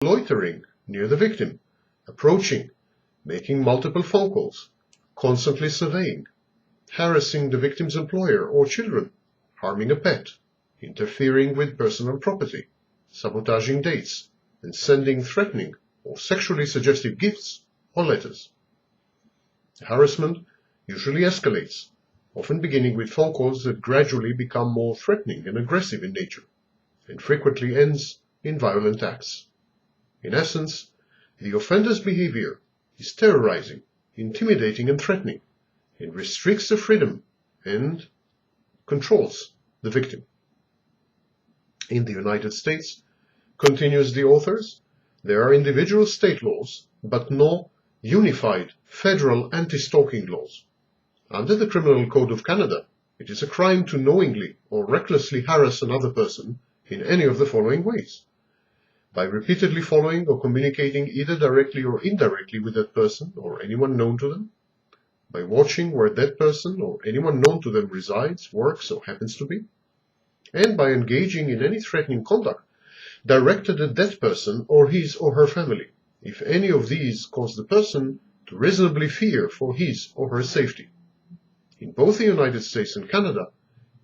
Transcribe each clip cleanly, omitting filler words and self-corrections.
loitering near the victim, approaching, making multiple phone calls, constantly surveying, harassing the victim's employer or children, harming a pet, interfering with personal property, sabotaging dates, and sending threatening or sexually suggestive gifts or letters. Harassment usually escalates, often beginning with phone calls that gradually become more threatening and aggressive in nature, and frequently ends in violent acts. In essence, the offender's behavior is terrorizing, intimidating, and threatening, and restricts the freedom and controls the victim. In the United States, continues the authors, there are individual state laws, but no unified federal anti-stalking laws. Under the Criminal Code of Canada, it is a crime to knowingly or recklessly harass another person in any of the following ways: by repeatedly following or communicating either directly or indirectly with that person or anyone known to them, by watching where that person or anyone known to them resides, works, or happens to be, and by engaging in any threatening conduct directed at that person or his or her family, if any of these cause the person to reasonably fear for his or her safety. In both the United States and Canada,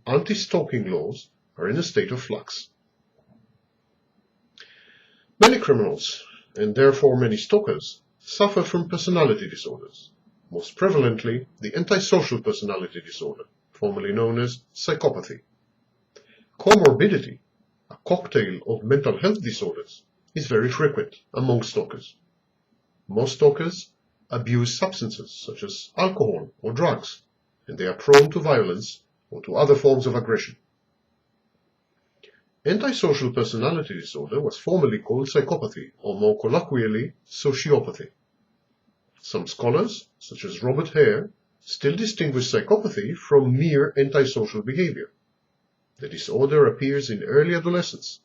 anti-stalking laws are in a state of flux. Many criminals, and therefore many stalkers, suffer from personality disorders, most prevalently the antisocial personality disorder, formerly known as psychopathy. Comorbidity, a cocktail of mental health disorders, is very frequent among stalkers. Most stalkers abuse substances such as alcohol or drugs, and they are prone to violence or to other forms of aggression. Antisocial personality disorder was formerly called psychopathy, or more colloquially, sociopathy. Some scholars, such as Robert Hare, still distinguish psychopathy from mere antisocial behavior. The disorder appears in early adolescence,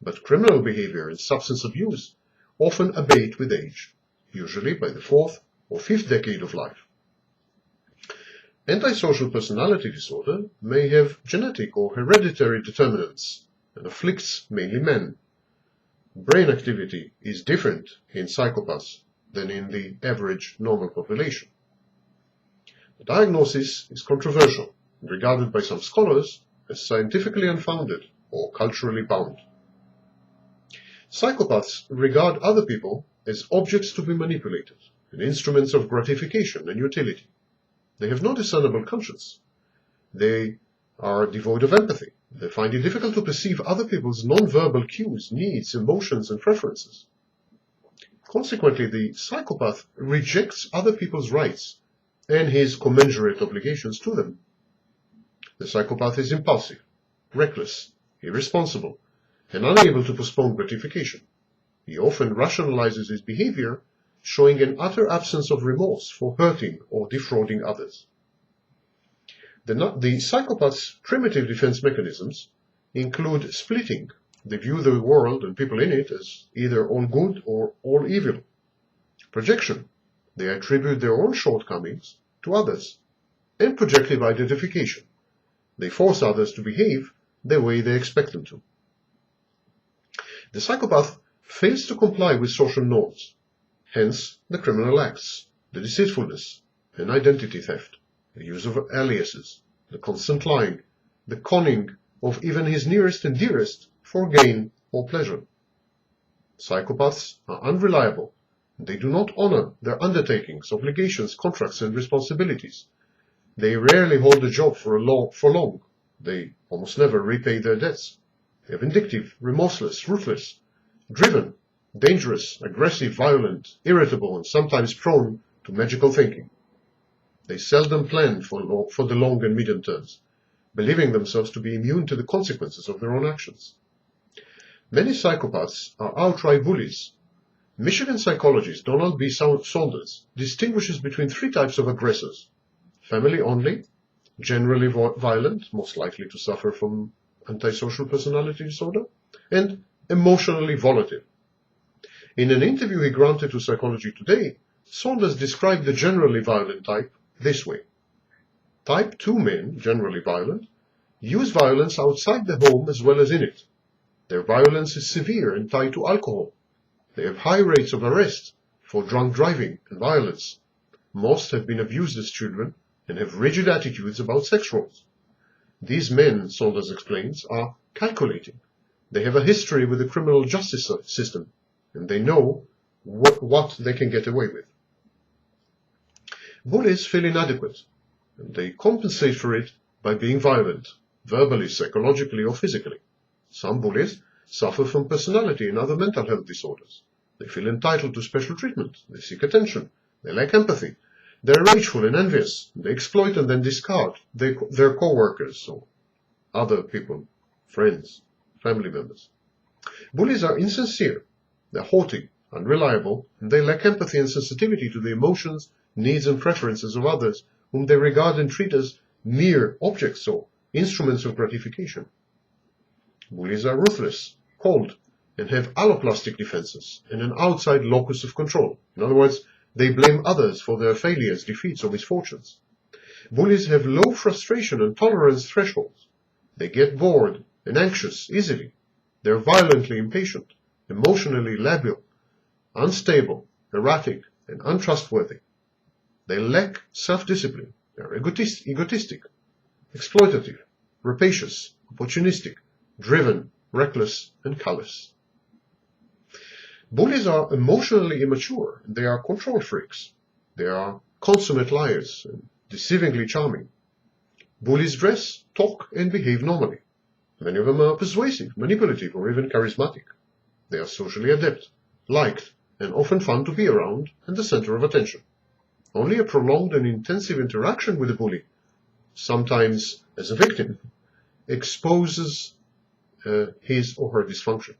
but criminal behavior and substance abuse often abate with age, usually by the 4th or 5th decade of life. Antisocial personality disorder may have genetic or hereditary determinants and afflicts mainly men. Brain activity is different in psychopaths than in the average normal population. The diagnosis is controversial and regarded by some scholars as scientifically unfounded or culturally bound. Psychopaths regard other people as objects to be manipulated and instruments of gratification and utility. They have no discernible conscience. They are devoid of empathy. They find it difficult to perceive other people's non-verbal cues, needs, emotions, and preferences. Consequently, the psychopath rejects other people's rights and his commensurate obligations to them. The psychopath is impulsive, reckless, irresponsible, and unable to postpone gratification. He often rationalizes his behavior, showing an utter absence of remorse for hurting or defrauding others. The psychopath's primitive defense mechanisms include splitting. They view the world and people in it as either all good or all evil. Projection. They attribute their own shortcomings to others. And projective identification. They force others to behave the way they expect them to. The psychopath fails to comply with social norms, hence the criminal acts, the deceitfulness and identity theft, the use of aliases, the constant lying, the conning of even his nearest and dearest for gain or pleasure. Psychopaths are unreliable, and they do not honor their undertakings, obligations, contracts, and responsibilities. They rarely hold a job for long. They almost never repay their debts. They are vindictive, remorseless, ruthless, driven, dangerous, aggressive, violent, irritable, and sometimes prone to magical thinking. They seldom plan for the long and medium terms, believing themselves to be immune to the consequences of their own actions. Many psychopaths are outright bullies. Michigan psychologist Donald B. Saunders distinguishes between 3 types of aggressors: family only, generally violent, most likely to suffer from antisocial personality disorder, and emotionally volatile. In an interview he granted to Psychology Today, Saunders described the generally violent type this way: Type 2 men, generally violent, use violence outside the home as well as in it. Their violence is severe and tied to alcohol, They have high rates of arrest for drunk driving and violence. Most have been abused as children and have rigid attitudes about sex roles. These men, Saunders explains, are calculating. They have a history with the criminal justice system, and they know what they can get away with. Bullies feel inadequate, and they compensate for it by being violent, verbally, psychologically, or physically. Some bullies suffer from personality and other mental health disorders. They feel entitled to special treatment. They seek attention. They lack empathy. They're rageful and envious. They exploit and then discard their co-workers or other people, friends, family members. Bullies are insincere. They're haughty, unreliable, and they lack empathy and sensitivity to the emotions, needs, and preferences of others, whom they regard and treat as mere objects or instruments of gratification. Bullies are ruthless, cold, and have alloplastic defenses and an outside locus of control. In other words, they blame others for their failures, defeats, or misfortunes. Bullies have low frustration and tolerance thresholds. They get bored and anxious easily. They're violently impatient, emotionally labil, unstable, erratic, and untrustworthy. They lack self-discipline. They're egotistic, exploitative, rapacious, opportunistic, driven, reckless, and callous. Bullies are emotionally immature, and they are control freaks. They are consummate liars and deceivingly charming. Bullies dress, talk, and behave normally. Many of them are persuasive, manipulative, or even charismatic. They are socially adept, liked, and often fun to be around and the center of attention. Only a prolonged and intensive interaction with a bully, sometimes as a victim, exposes his or her dysfunction.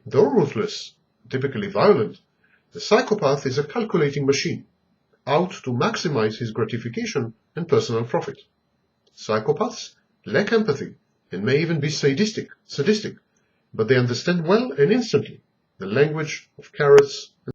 Though ruthless, typically violent, the psychopath is a calculating machine, out to maximize his gratification and personal profit. Psychopaths lack empathy and may even be sadistic, but they understand well and instantly the language of carrots